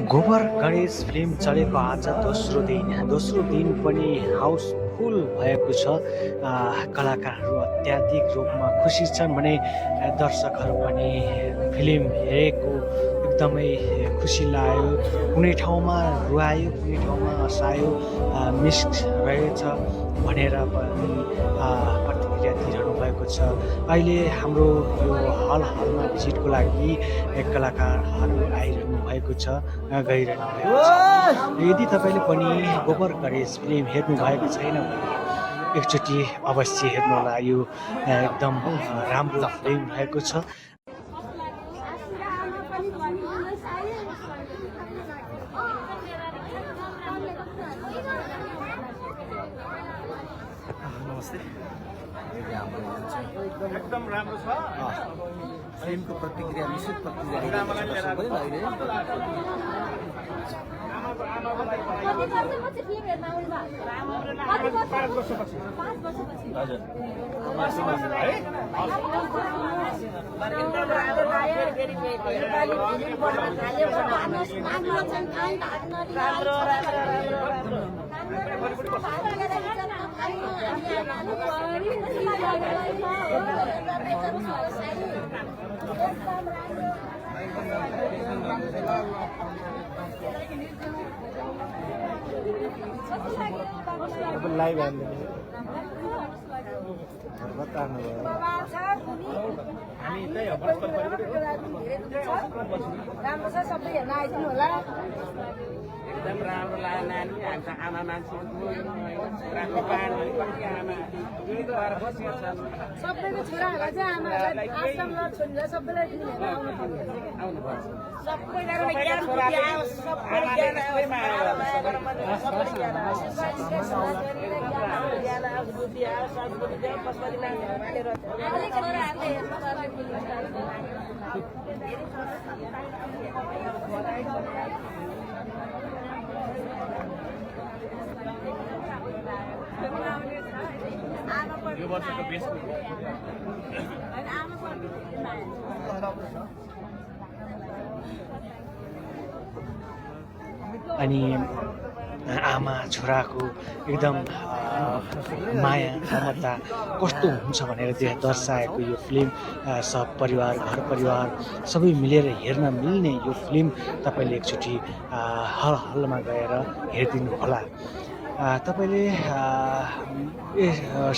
गोबर गणेश फिल्म चलेको आज दोस्रो दिन पनि हाउसफुल भएको छ। कलाकारहरू अत्याधिक रूपमा खुसी छन् भने दर्शकहरू पनि फिल्म हेरेको एकदमै खुसी लाग्यो। कुनै ठाउँमा रुवायो, कुनै ठाउँमा हँसायो, मिक्स रहेछ भनेर पनि प्रतिक्रिया दिइरहनु भएको छ। अहिले हाम्रो यो हलमा भिजिटको लागि कलाकारहरू आइरहनु भएको छ, गइरहनु भएको छ। यदि तपाईँले पनि गोबर गणेश फिल्म हेर्नु भएको छैन भने एकचोटि अवश्य हेर्नुहोला। यो एकदम राम्रो फिल्म रहेको छ। नमस्ते। एकदम राम्रो छ। फिल्मको प्रतिक्रिया निश्चित प्रतिक्रिया अहिले लाइभ हामी त्यही राम्रो छ, सबै हेर्न आइदिनु होला। एकदम राम्रो लाग्यो। नानी हाम्रो आमा मान्छे राम्रो पानी आमा सबैको छोराहरूलाई चाहिँ आमाहरूलाई आश्रममा छोरीलाई सबैलाई आउनुपर्छ। सबैजनाले ज्ञान बुद्धि आओस्, सबैले ज्ञान आओस्, बुद्धि आओस्, संस्कृति आओस्, कसरी यो वर्षको बेस्ट अनि आमा छोराको एकदम माया ममता कस्तो हुन्छ भनेर दर्शाएको यो फिल्म सब परिवार घर परिवार सबै मिलेर हेर्न मिल्ने यो फिल्म तपाईँले एकचोटि हलमा गएर हेरिदिनु होला। तपाईँले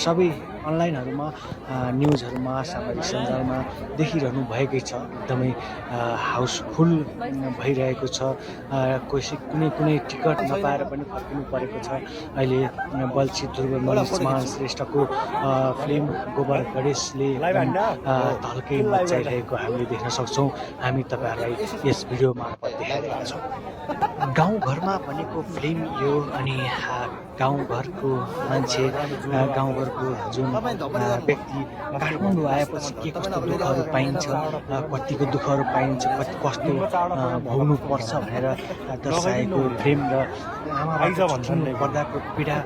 सबै अनलाइनहरूमा न्युजहरूमा सामाजिक सञ्जालमा देखिरहनु भएकै छ। एकदमै हाउसफुल भइरहेको छ। कुनै टिकट नपाएर पनि फर्किनु परेको छ। अहिले बल्छी ध्रुव मनिषमान श्रेष्ठको फिल्म गोबर गणेशले धल्कै मचाइरहेको हामीले देख्न सक्छौँ। हामी तपाईँहरूलाई यस भिडियो मार्फत देखाइरहेका छौँ। गाउँघरमा बनेको फिल्म यो अनि गाउँघरको मान्छे गाउँघरको जुन व्यक्ति काठमाडौँ आएपछि के कस्तो दुःखहरू पाइन्छ, कतिको दुःखहरू पाइन्छ, कस्तो भोग्नु पर्छ भनेर दर्शाएको फिल्म र आमाबाट छुट्नु पर्दाको पीडा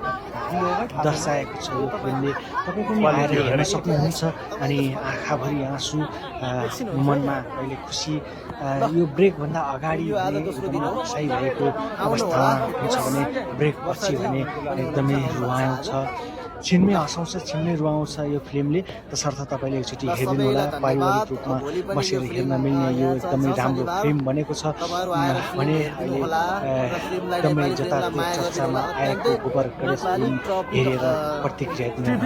दर्शाएको छ यो फिल्मले। तपाईँ पनि आएर हेर्न सक्नुहुन्छ। अनि आँखाभरि आँसु, मनमा अहिले खुसी। यो ब्रेकभन्दा अगाडि सही भएको अवस्थामा हुन्छ भने ब्रेक पछि भने एकदमै रुवाउँछ। छिनमै हँसाउँछ, छिनमै रुवाउँछ यो फिल्मले। तसर्थ तपाईँले एकचोटि हेरिदिनु होला। पारिवारिक रूपमा बसेर हेर्न मिल्ने यो एकदमै राम्रो फिल्म बनेको छ भने अहिले एकदमै जताततै चर्चामा आएको गोबर गणेश फिल्म हेरेर प्रतिक्रिया दिन।